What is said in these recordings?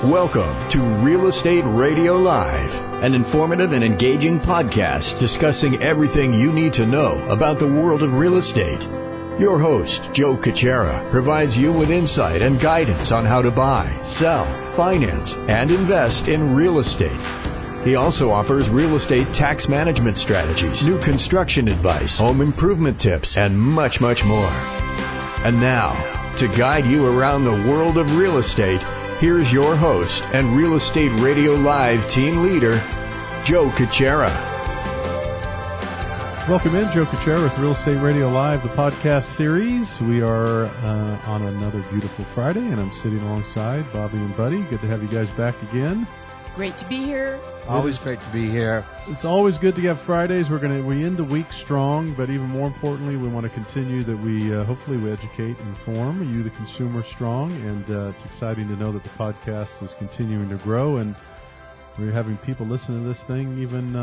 Welcome to Real Estate Radio Live, an informative and engaging podcast discussing everything you need to know about the world of real estate. Your host, Joe Caccera, provides you with insight and guidance on how to buy, sell, finance, and invest in real estate. He also offers real estate tax management strategies, new construction advice, home improvement tips, and much, much more. And now, to guide you around the world of real estate, here's your host and Real Estate Radio Live team leader, Joe Caccera. Welcome in, Joe Caccera with Real Estate Radio Live, the podcast series. We are on another beautiful Friday, and I'm sitting alongside Bobbi and Buddy. Good to have you guys back again. Great to be here. Always great to be here. It's always good to have Fridays. We end the week strong, but even more importantly, we want to continue that we hopefully we educate and inform you, the consumer, strong. And it's exciting to know that the podcast is continuing to grow, and we're having people listen to this thing even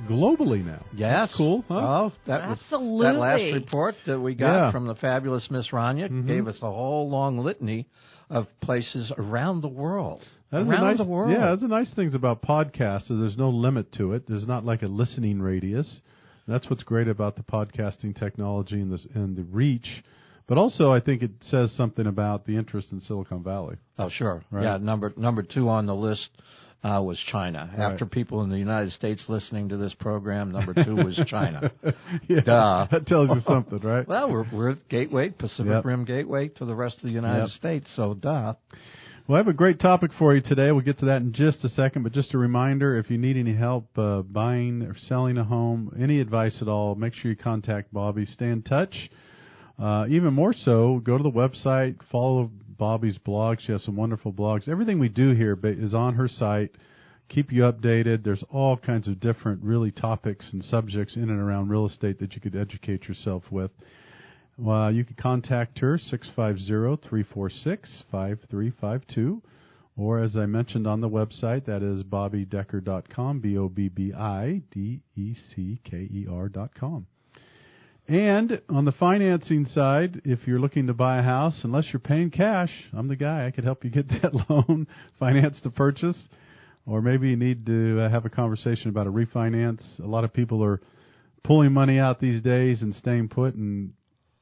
globally now. Yes. That's cool, huh? Oh, Absolutely. That last report that we got from the fabulous Miss Rania gave us a whole long litany of places around the world. The world. Yeah, that's the nice things about podcasts. There's no limit to it. There's not like a listening radius. That's what's great about the podcasting technology and the reach. But also, I think it says something about the interest in Silicon Valley. Oh, sure. Right? Yeah, number two on the list was China. Right. After people in the United States listening to this program, number two was China. Yeah, Duh. that tells you something, right? Well, we're gateway, Pacific Rim gateway to the rest of the United States, so duh. Well, I have a great topic for you today. We'll get to that in just a second, but just a reminder, if you need any help buying or selling a home, any advice at all, make sure you contact Bobbi. Stay in touch. Even more so, go to the website, follow Bobbi's blog. She has some wonderful blogs. Everything we do here is on her site. Keep you updated. There's all kinds of different really topics and subjects in and around real estate that you could educate yourself with. You can contact her, 650-346-5352, or as I mentioned on the website, that is bobbidecker.com, BOBBIDECKER.com. And on the financing side, if you're looking to buy a house, unless you're paying cash, I'm the guy. I could help you get that loan, finance to purchase, or maybe you need to have a conversation about a refinance. A lot of people are pulling money out these days and staying put and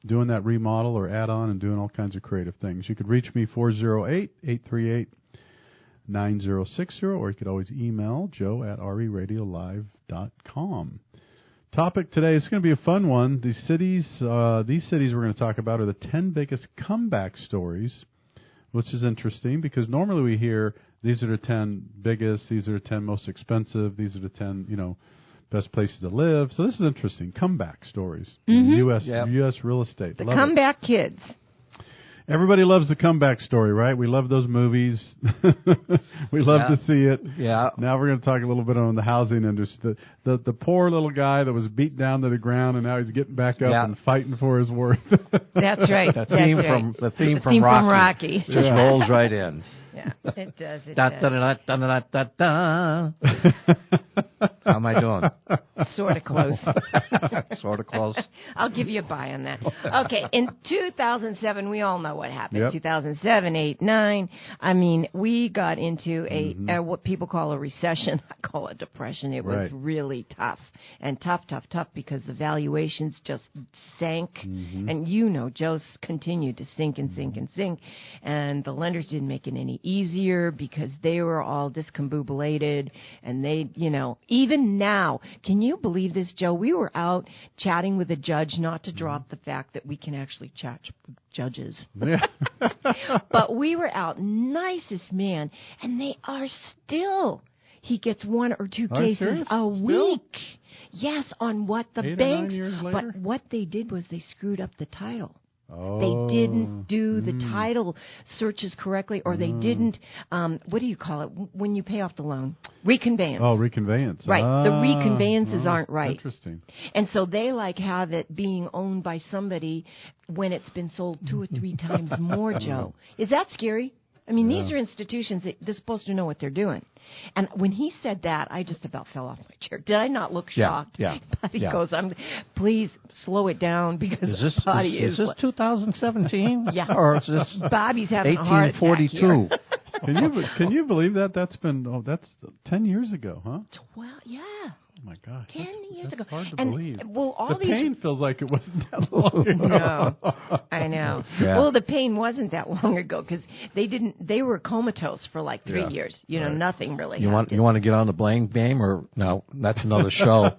doing that remodel or add-on and doing all kinds of creative things. You could reach me, 408-838-9060, or you could always email joe@reradiolive.com. Topic today is going to be a fun one. These cities we're going to talk about are the 10 biggest comeback stories, which is interesting because normally we hear these are the 10 biggest, these are the 10 most expensive, these are the 10, best places to live. So this is interesting. Comeback stories in U.S. real estate. The comeback kids. Everybody loves the comeback story, right? We love those movies. We love to see it. Yeah. Now we're going to talk a little bit on the housing industry. The poor little guy that was beat down to the ground, and now he's getting back up and fighting for his worth. That's right. The theme from Rocky just rolls right in. Yeah, it does. How am I doing? Sort of close. Sort of close. I'll give you a buy on that. Okay, in 2007, we all know what happened. Yep. 2007, 8, 9. I mean, we got into a what people call a recession. I call it depression. It was really tough. And tough because the valuations just sank. And Joe's continued to sink and sink and sink. And the lenders didn't make it any easier because they were all discombobulated. And they, even now, can you believe this, Joe? We were out chatting with a judge, not to drop the fact that we can actually chat with judges. But we were out, nicest man, and they are still, he gets 1 or 2 cases a week. Yes, on what the 8 banks, or 9 years later? But what they did was they screwed up the title. Oh. They didn't do the title searches correctly, or they didn't, what do you call it, when you pay off the loan? Reconveyance. Oh, reconveyance. Right. The reconveyances aren't right. Interesting. And so they have it being owned by somebody when it's been sold 2 or 3 times more, Joe. Is that scary? I mean, these are institutions that they're supposed to know what they're doing. And when he said that, I just about fell off my chair. Did I not look shocked? Yeah. But he goes, please slow it down because is this 2017? Yeah. Or is this Bobby's having 1842? a heart attack here. Can you believe that? That's 10 years ago, huh? 12, yeah. Oh my gosh. 10 years ago. Hard to believe. Well, all the pain feels like it wasn't that long ago. No, I know. Yeah. Well, the pain wasn't that long ago because they were comatose for like 3 years. Nothing really. You want to get on the blame game or no? That's another show.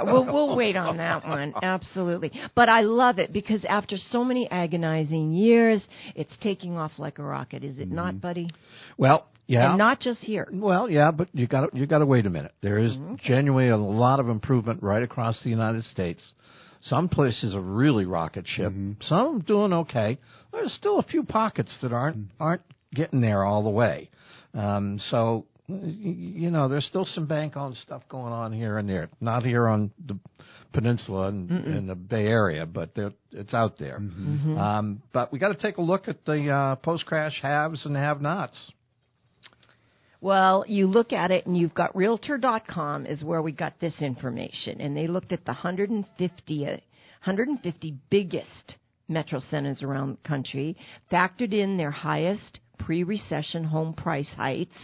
We'll wait on that one. Absolutely. But I love it because after so many agonizing years, it's taking off like a rocket. Is it not, Buddy? Well. Yeah. And not just here. Well, yeah, but you got to wait a minute. There is genuinely a lot of improvement right across the United States. Some places are really rocket ship. Some are doing okay. There's still a few pockets that aren't getting there all the way. So there's still some bank-owned stuff going on here and there. Not here on the peninsula in the Bay Area, but it's out there. But we got to take a look at the post-crash haves and have-nots. Well, you look at it, and you've got Realtor.com is where we got this information, and they looked at the 150 biggest metro centers around the country, factored in their highest pre-recession home price heights,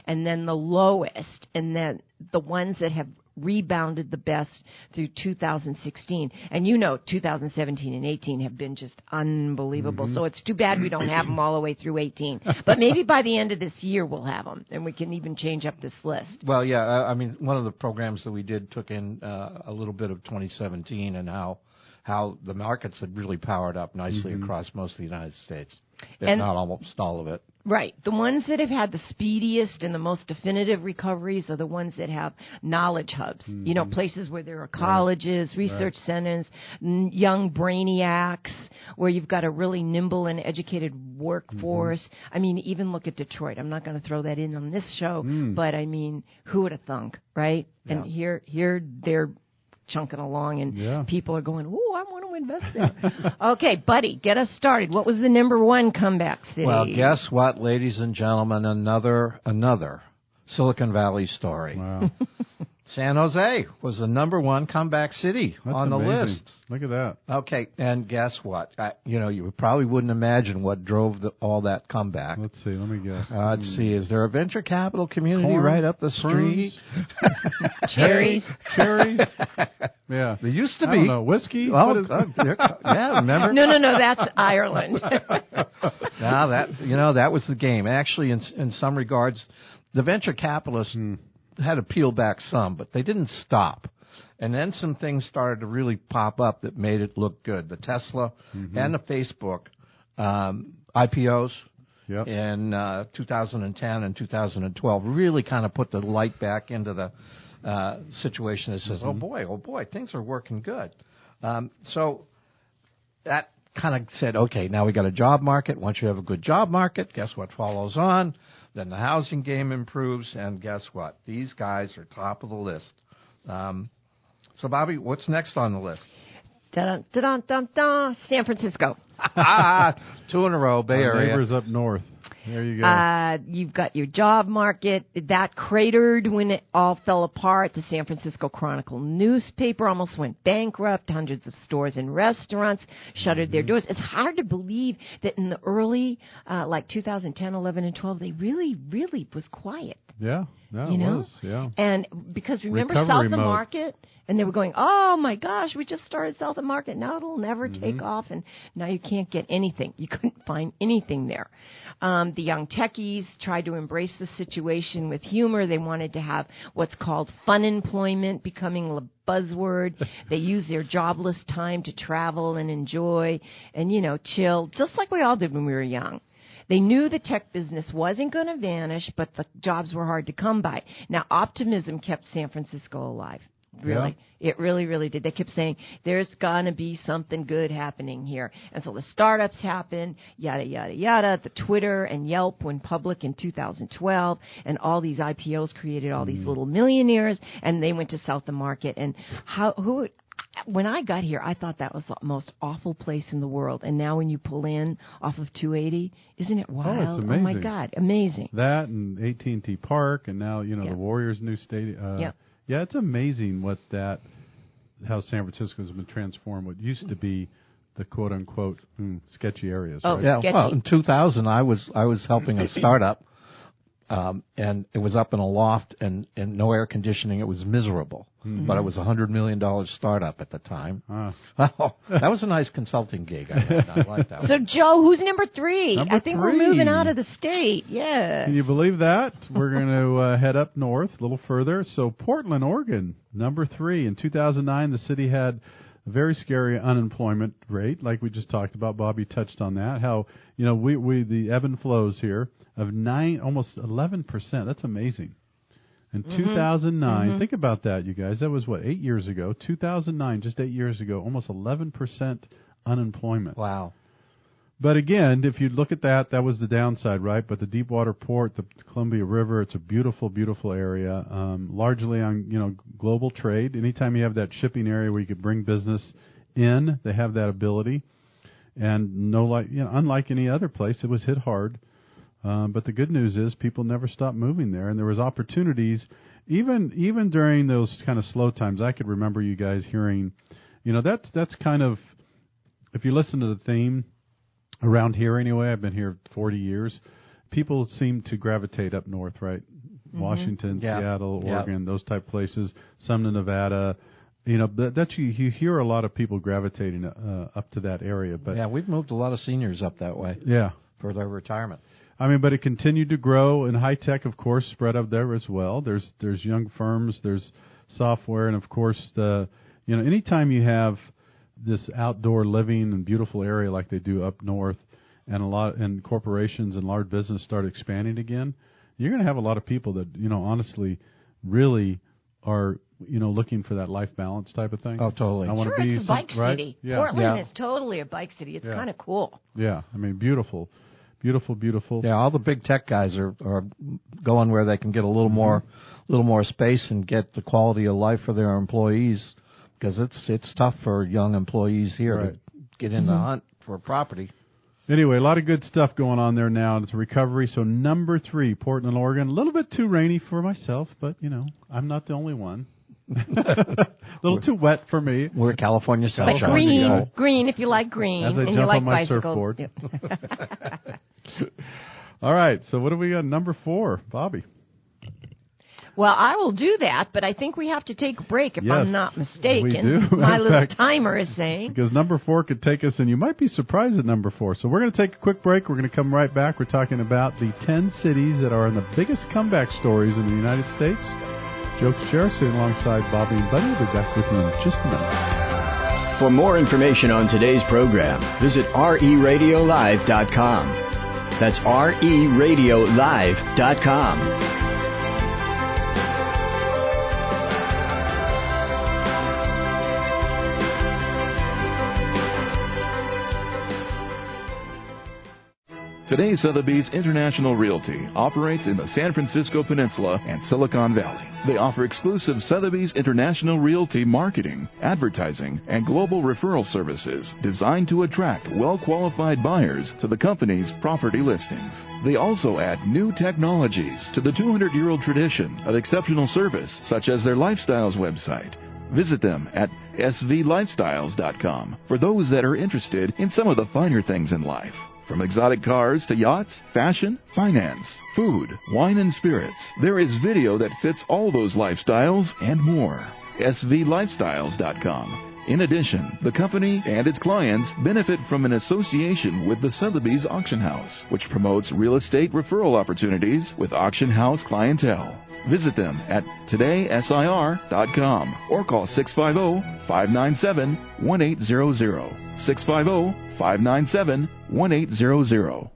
and then the lowest, and then the ones that have rebounded the best through 2016. And 2017 and 18 have been just unbelievable. So it's too bad we don't have them all the way through 18. But maybe by the end of this year we'll have them, and we can even change up this list. Well, yeah, I mean, one of the programs that we did took in a little bit of 2017 and how the markets had really powered up nicely across most of the United States, if not almost all of it. Right. The ones that have had the speediest and the most definitive recoveries are the ones that have knowledge hubs, places where there are colleges, research centers, young brainiacs, where you've got a really nimble and educated workforce. I mean, even look at Detroit. I'm not going to throw that in on this show, but I mean, who would have thunk, right? Yeah. And here they're chunking along, and people are going, ooh, I want to invest there. Okay, Buddy, get us started. What was the number one comeback city? Well, guess what, ladies and gentlemen, another Silicon Valley story. Wow. San Jose was the number one comeback city on the list. Look at that. Okay, and guess what? You probably wouldn't imagine what drove all that comeback. Let's see. Let me guess. Let's see. Is there a venture capital community right up the street? Cherries. Yeah. There used to be. I don't know. Whiskey? Oh, yeah, remember? No, that's Ireland. No, that was the game. Actually, in some regards, the venture capitalists had to peel back some, but they didn't stop. And then some things started to really pop up that made it look good. The Tesla and the Facebook IPOs in 2010 and 2012 really kind of put the light back into the situation that says, oh boy, things are working good. So that kind of said, okay, now we got a job market. Once you have a good job market, guess what follows on? Then the housing game improves, and guess what? These guys are top of the list. So, Bobby, what's next on the list? San Francisco. 2 in a row, Bay Area. Neighbors up north. There you go. You've got your job market. That cratered when it all fell apart. The San Francisco Chronicle newspaper almost went bankrupt. Hundreds of stores and restaurants shuttered their doors. It's hard to believe that in the early, 2010, 11, and 12, they really, really was quiet. Yeah, it was. Yeah. And because remember Recovery South of mode. Market? And they were going, oh, my gosh, we just started South of Market. Now it'll never take off, and now you can't get anything. You couldn't find anything there. The young techies tried to embrace the situation with humor. They wanted to have what's called fun employment becoming a buzzword. They used their jobless time to travel and enjoy and, chill, just like we all did when we were young. They knew the tech business wasn't going to vanish, but the jobs were hard to come by. Now, optimism kept San Francisco alive. Really. Yeah. It really, really did. They kept saying, there's going to be something good happening here. And so the startups happened, yada, yada, yada. The Twitter and Yelp went public in 2012, and all these IPOs created all these little millionaires, and they went to South of Market. And when I got here, I thought that was the most awful place in the world. And now when you pull in off of 280, isn't it wild? Oh, it's amazing. Oh, my God, amazing. That and AT&T Park, and now, the Warriors' new stadium. Yeah, it's amazing how San Francisco has been transformed. What used to be the quote unquote sketchy areas. Oh, right? Yeah, sketchy. well, in 2000, I was helping a startup and it was up in a loft and no air conditioning. It was miserable, but it was $100 million startup at the time. Oh, that was a nice consulting gig. I like that. So, Joe, who's number 3? Number I think 3. we're moving out of the state. Yeah. Can you believe that? We're going to head up north a little further. So, Portland, Oregon, number 3. In 2009, the city had a very scary unemployment rate, like we just talked about. Bobbi touched on that. How we the ebb and flows here of almost 11%. That's amazing. In 2009, think about that, you guys. That was 8 years ago? 2009, just 8 years ago, almost 11% unemployment. Wow. But again, if you look at that, that was the downside, right? But the Deepwater Port, the Columbia River, it's a beautiful, beautiful area, largely on global trade. Anytime you have that shipping area where you could bring business in, they have that ability. And unlike any other place, it was hit hard. But the good news is people never stopped moving there, and there was opportunities even during those kind of slow times. I could remember you guys hearing, that's kind of, if you listen to the theme around here anyway, I've been here 40 years, people seem to gravitate up north, right? Washington, Seattle, Oregon, those type places, some to Nevada. You hear a lot of people gravitating up to that area. But yeah, we've moved a lot of seniors up that way. Yeah, for their retirement. But it continued to grow, and high tech, of course, spread up there as well. There's young firms, there's software, and of course anytime you have this outdoor living and beautiful area like they do up north, and corporations and large business start expanding again, you're going to have a lot of people that honestly really are looking for that life balance type of thing. Oh, totally. I want to be it's a bike city. Yeah. Portland is totally a bike city. It's kind of cool. Yeah, beautiful. Beautiful, beautiful. Yeah, all the big tech guys are going where they can get a little more space and get the quality of life for their employees, because it's tough for young employees here to get in the hunt for a property. Anyway, a lot of good stuff going on there now. It's a recovery. So number 3, Portland, Oregon. A little bit too rainy for myself, but I'm not the only one. A little too wet for me. We're California sunshine. But green if you like green. As I and jump you like on my bicycles. surfboard. All right, so what do we got? Number 4, Bobbi. Well, I will do that, but I think we have to take a break if I'm not mistaken. We do. My little timer is saying. Because number 4 could take us, and you might be surprised at number 4. So we're going to take a quick break. We're going to come right back. We're talking about the 10 cities that are in the biggest comeback stories in the United States. Joe Kuchera sitting alongside Bobbi and Buddy. We'll be back with you in just a minute. For more information on today's program, visit reradiolive.com. That's reradiolive.com. Today, Sotheby's International Realty operates in the San Francisco Peninsula and Silicon Valley. They offer exclusive Sotheby's International Realty marketing, advertising, and global referral services designed to attract well-qualified buyers to the company's property listings. They also add new technologies to the 200-year-old tradition of exceptional service, such as their Lifestyles website. Visit them at svlifestyles.com for those that are interested in some of the finer things in life. From exotic cars to yachts, fashion, finance, food, wine and spirits, there is video that fits all those lifestyles and more. svlifestyles.com. In addition, the company and its clients benefit from an association with the Sotheby's Auction House, which promotes real estate referral opportunities with auction house clientele. Visit them at todaysir.com or call 650-597-1800. 650-597-1800.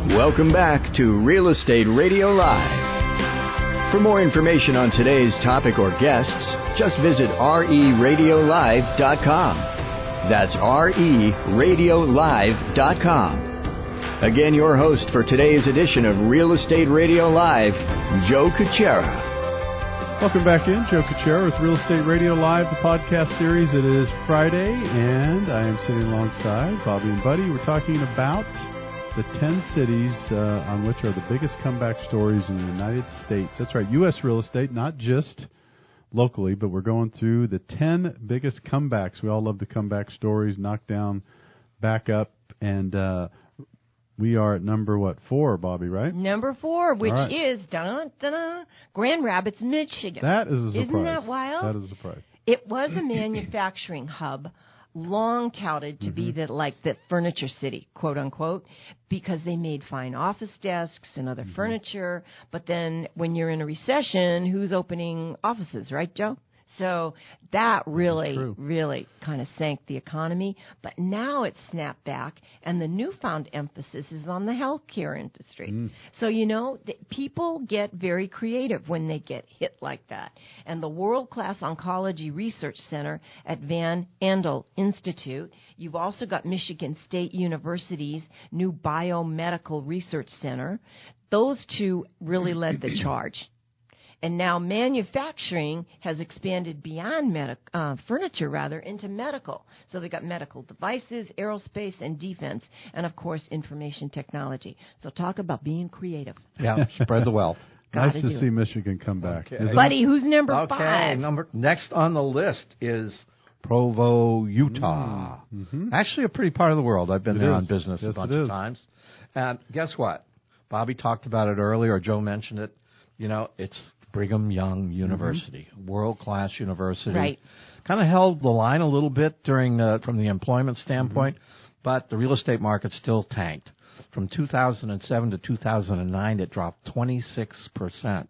Welcome back to Real Estate Radio Live. For more information on today's topic or guests, just visit reradiolive.com. That's reradiolive.com. Again, your host for today's edition of Real Estate Radio Live, Joe Kuchera. Welcome back in. Joe Kuchera with Real Estate Radio Live, the podcast series. It is Friday, and I am sitting alongside Bobbi and Buddy. We're talking about the 10 cities on which are the biggest comeback stories in the United States. That's right, U.S. real estate, not just locally, but we're going through the 10 biggest comebacks. We all love the comeback stories, knock down, back up, and We are at number, 4, Bobby, right? Number 4, which right. is Grand Rapids, Michigan. That is a surprise. Isn't that wild? That is a surprise. It was a manufacturing hub, long touted to be the furniture city, quote unquote, because they made fine office desks and other furniture. But then when you're in a recession, who's opening offices, right, Joe? So that really kind of sank the economy. But now it's snapped back, and the newfound emphasis is on the healthcare industry. So, people get very creative when they get hit like that. And the World-Class Oncology Research Center at Van Andel Institute, you've also got Michigan State University's new Biomedical Research Center. Those two really led the charge. And now manufacturing has expanded beyond furniture, into medical. So they've got medical devices, aerospace, and defense, and, of course, information technology. So talk about being creative. Yeah, spread the wealth. Nice to see Michigan come back. Okay. Buddy, who's number 5? Okay, next on the list is Provo, Utah. Actually a pretty part of the world. I've been there on business a bunch of times. And guess what? Bobby talked about it earlier, or Joe mentioned it. It's Brigham Young University, world-class university. Right. Kind of held the line a little bit during from the employment standpoint, but the real estate market still tanked. From 2007 to 2009, it dropped 26%.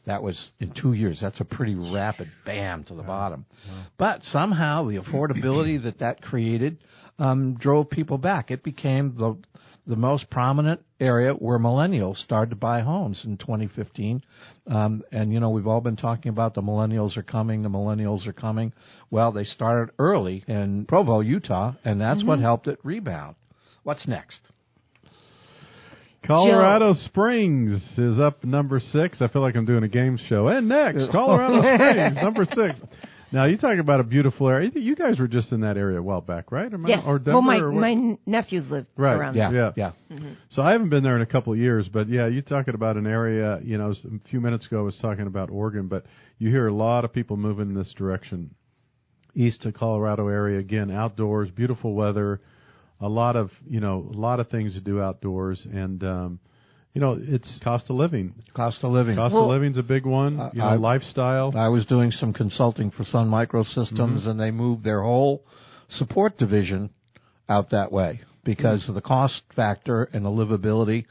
That was in 2 years. That's a pretty rapid bam to the bottom. Wow. But somehow the affordability that created drove people back. It became the most prominent area where millennials started to buy homes in 2015. And, we've all been talking about the millennials are coming. Well, they started early in Provo, Utah, and that's what helped it rebound. What's next? Colorado Springs is up number 6. I feel like I'm doing a game show. And next, Colorado Springs, number 6. Now, you talk about a beautiful area. You guys were just in that area a while back, right? Yes. Or Denver, my nephews live around there. Yeah. So I haven't been there in a couple of years, but, you're talking about an area, a few minutes ago I was talking about Oregon, but you hear a lot of people moving in this direction. East to Colorado area, again, outdoors, beautiful weather, a lot of things to do outdoors, and it's cost of living. Cost of living's a big one. Lifestyle. I was doing some consulting for Sun Microsystems, and they moved their whole support division out that way because of the cost factor and the livability.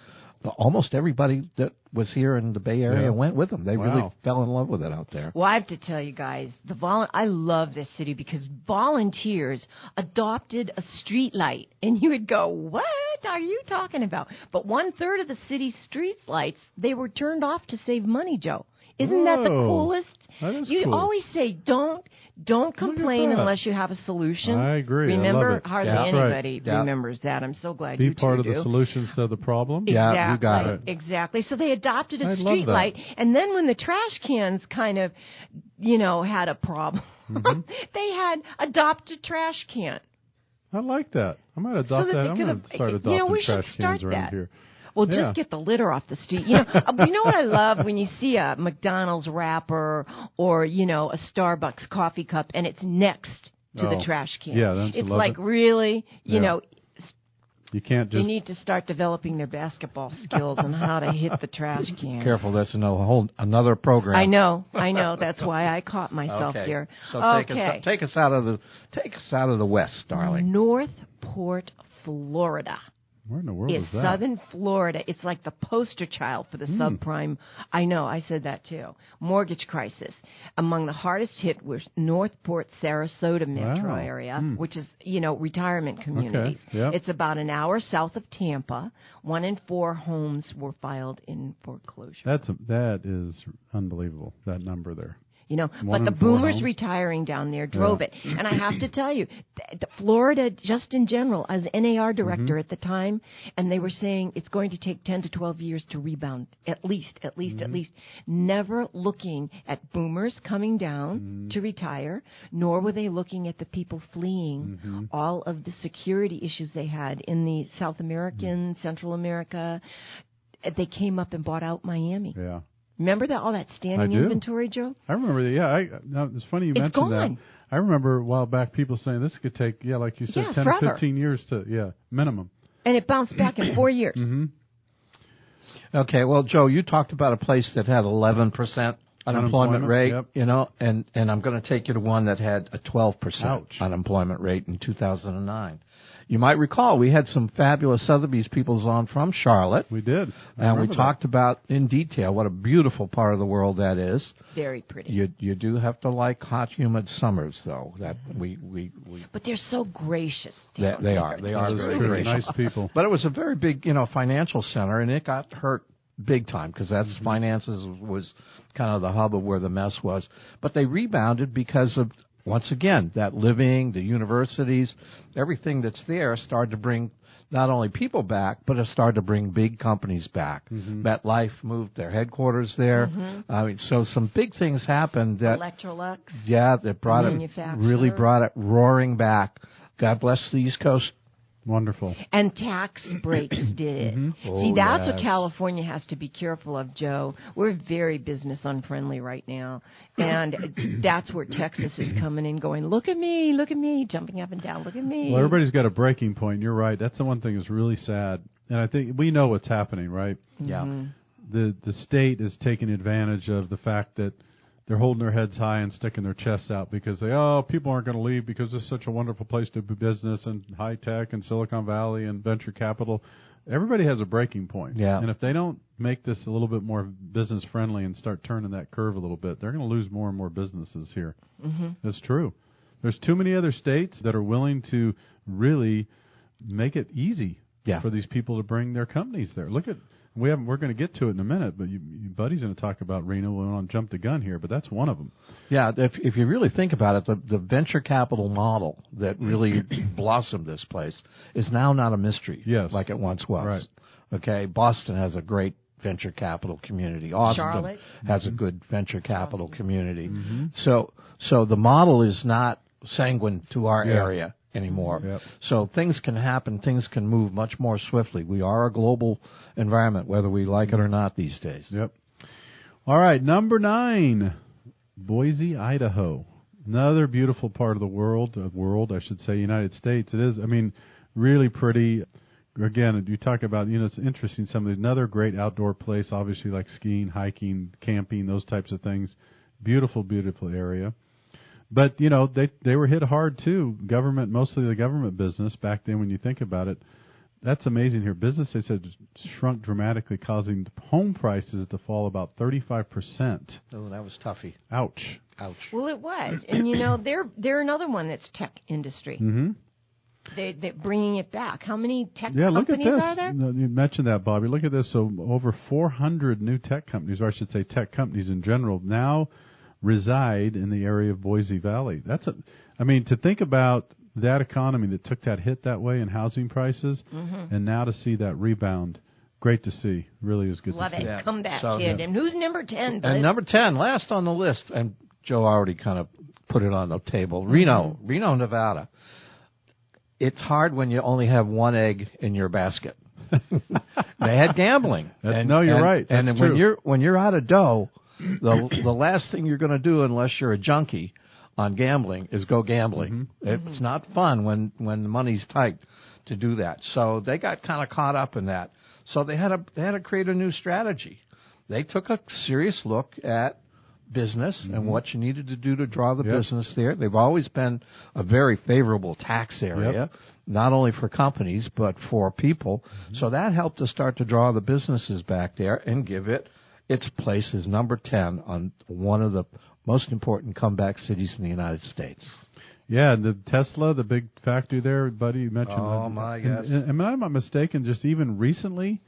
Almost everybody that was here in the Bay Area went with them. They really fell in love with it out there. Well, I have to tell you guys, I love this city because volunteers adopted a street light. And you would go, what are you talking about? But 1/3 of the city's street lights, they were turned off to save money, Joe. Isn't that the coolest? That is you cool. always say, don't complain unless you have a solution. I agree. Remember, I love it. hardly anybody remembers that. I'm so glad you Be part of do. the solutions to the problem. Exactly. Yeah, you got it. Exactly. So they adopted a I street love light, and then when the trash cans kind of, had a problem, they had adopt a trash can. I like that. I might adopt that. I'm going to start adopting trash cans around here. Well, just get the litter off the street. You know what I love when you see a McDonald's wrapper or, a Starbucks coffee cup and it's next to the trash can. Yeah, don't you it's love like it? Really, you can't just. They need to start developing their basketball skills on how to hit the trash can. Careful, that's another program. I know. That's why I caught myself there. So take us out of the West, darling. Northport, Florida. Where in the world is that? Southern Florida. It's like the poster child for the subprime. I know, I said that too. Mortgage crisis. Among the hardest hit was Northport, Sarasota metro area, which is, retirement communities. Okay. Yep. It's about an hour south of Tampa. 1 in 4 homes were filed in foreclosure. That is unbelievable, that number there. But the boomers retiring down there drove it. And I have to tell you, Florida, just in general, as NAR director at the time, and they were saying it's going to take 10 to 12 years to rebound, at least, never looking at boomers coming down to retire, nor were they looking at the people fleeing all of the security issues they had in the South American, Central America. They came up and bought out Miami. Yeah. Remember all that standing inventory, Joe? I remember that. It's funny you mentioned that. I remember a while back people saying this could take, like you said, 10 to 15 years to, minimum. And it bounced back in 4 years. Mm-hmm. Okay, well, Joe, you talked about a place that had 11% unemployment rate, yep. you know, and I'm going to take you to one that had a 12% Ouch. unemployment rate in 2009. You might recall we had some fabulous Sotheby's peoples on from Charlotte. We did. And we talked about in detail what a beautiful part of the world that is. Very pretty. You do have to like hot, humid summers, though. That we But they're so gracious. They are. They are very gracious. Nice people. But it was a very big, financial center, and it got hurt big time because that's finances was kind of the hub of where the mess was. But they rebounded because of, once again, that living, the universities, everything that's there started to bring not only people back, but it started to bring big companies back. MetLife moved their headquarters there. I mean, so some big things happened that Electrolux. Yeah, that really brought it roaring back. God bless the East Coast. Wonderful. And tax breaks did it. See, that's what California has to be careful of, Joe. We're very business unfriendly right now. And that's where Texas is coming in going, look at me, jumping up and down, look at me. Well, everybody's got a breaking point. You're right. That's the one thing that's really sad. And I think we know what's happening, right? Yeah. The state is taking advantage of the fact that they're holding their heads high and sticking their chests out because people aren't going to leave because it's such a wonderful place to do business and high tech and Silicon Valley and venture capital. Everybody has a breaking point. Yeah. And if they don't make this a little bit more business friendly and start turning that curve a little bit, they're going to lose more and more businesses here. That's true. There's too many other states that are willing to really make it easy for these people to bring their companies there. Look at we're going to get to it in a minute, but Buddy's going to talk about Reno. We don't want to jump the gun here, but that's one of them. Yeah, if you really think about it, the venture capital model that really blossomed this place is now not a mystery like it once was. Right. Okay, Boston has a great venture capital community. Austin Charlotte has a good venture capital community. So the model is not sanguine to our area anymore. So things can happen, things can move much more swiftly. We are a global environment, whether we like it or not these days. All right, number 9, Boise, Idaho. Another beautiful part of the world, United States. It is, really pretty. Again, you talk about, it's interesting, another great outdoor place, obviously like skiing, hiking, camping, those types of things. Beautiful, beautiful area. But, they were hit hard, too. Mostly the government business back then when you think about it. That's amazing here. Business, they said, shrunk dramatically, causing home prices to fall about 35%. Oh, that was toughy. Ouch. Well, it was. And, they're another one that's tech industry. They're bringing it back. How many tech companies are there? You mentioned that, Bobby. Look at this. So over 400 new tech companies, or I should say tech companies in general, now reside in the area of Boise Valley. To think about that economy that took that hit that way in housing prices, and now to see that rebound, great to see. Really is good Love to see. Love it. Come back, kid. And who's number 10? And number 10, last on the list, and Joe already kind of put it on the table, Reno, Nevada. It's hard when you only have one egg in your basket. They had gambling. You're right. That's and true. when you're out of dough, the last thing you're going to do, unless you're a junkie on gambling, is go gambling. It's not fun when the money's tight to do that. So they got kind of caught up in that. So they had to create a new strategy. They took a serious look at business and what you needed to do to draw the business there. They've always been a very favorable tax area, not only for companies but for people. So that helped to start to draw the businesses back there and give it its place as number 10 on one of the most important comeback cities in the United States. Yeah, the Tesla, the big factory there, Buddy, you mentioned. Oh, my gosh. And I'm not mistaken, just even recently,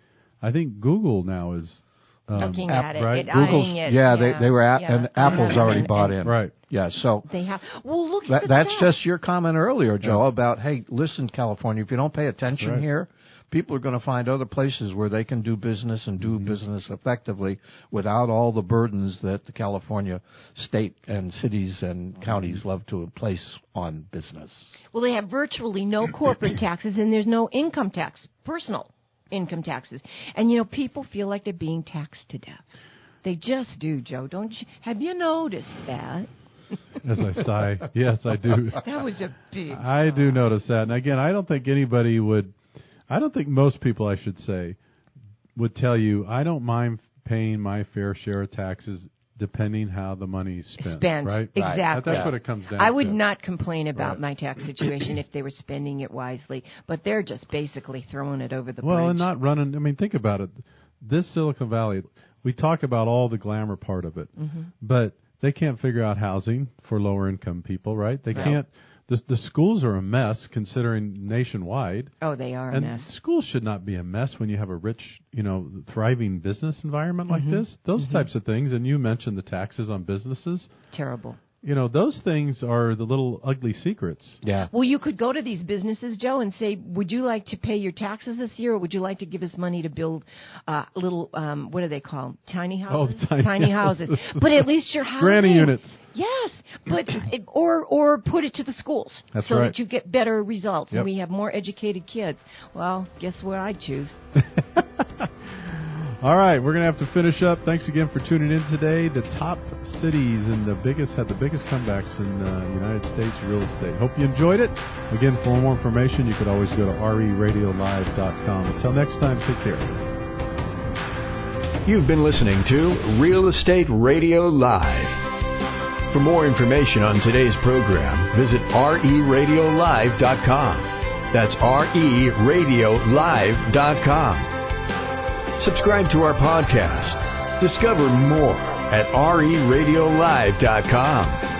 I think Google now is looking at it, right? eyeing it. They were and Apple's already bought in. Right. Yeah, so they have. Well, look at that's just your comment earlier, Joe, about, hey, listen, California, if you don't pay attention here, people are going to find other places where they can do business and do business effectively without all the burdens that the California state and cities and counties love to place on business. Well, they have virtually no corporate taxes, and there's no income tax, personal income taxes. And, people feel like they're being taxed to death. They just do, Joe. Don't you? Have you noticed that? As I sigh, yes, I do. That was a big I do notice that. And again, I don't think anybody would. I don't think most people, I should say, would tell you, I don't mind paying my fair share of taxes depending how the money's spent. Right? Exactly. That's what it comes down I would to. not complain about my tax situation if they were spending it wisely, but they're just basically throwing it over the bridge. Well, and not running. I mean, think about it. This Silicon Valley, we talk about all the glamour part of it, but they can't figure out housing for lower income people, right? They can't. The schools are a mess considering nationwide. Oh, they are a mess. And schools should not be a mess when you have a rich, thriving business environment like this. Those types of things. And you mentioned the taxes on businesses. Terrible. Those things are the little ugly secrets. Yeah. Well, you could go to these businesses, Joe, and say, would you like to pay your taxes this year, or would you like to give us money to build little, what do they call them? Tiny houses? Oh, tiny houses. But at least your housing. Granny units. Yes, but or put it to the schools. That's so right. that you get better results Yep. and we have more educated kids. Well, guess what I'd choose? All right, we're going to have to finish up. Thanks again for tuning in today. The top cities and had the biggest comebacks in the United States real estate. Hope you enjoyed it. Again, for more information, you could always go to reradiolive.com. Until next time, take care. You've been listening to Real Estate Radio Live. For more information on today's program, visit reradiolive.com. That's reradiolive.com. Subscribe to our podcast. Discover more at reradiolive.com.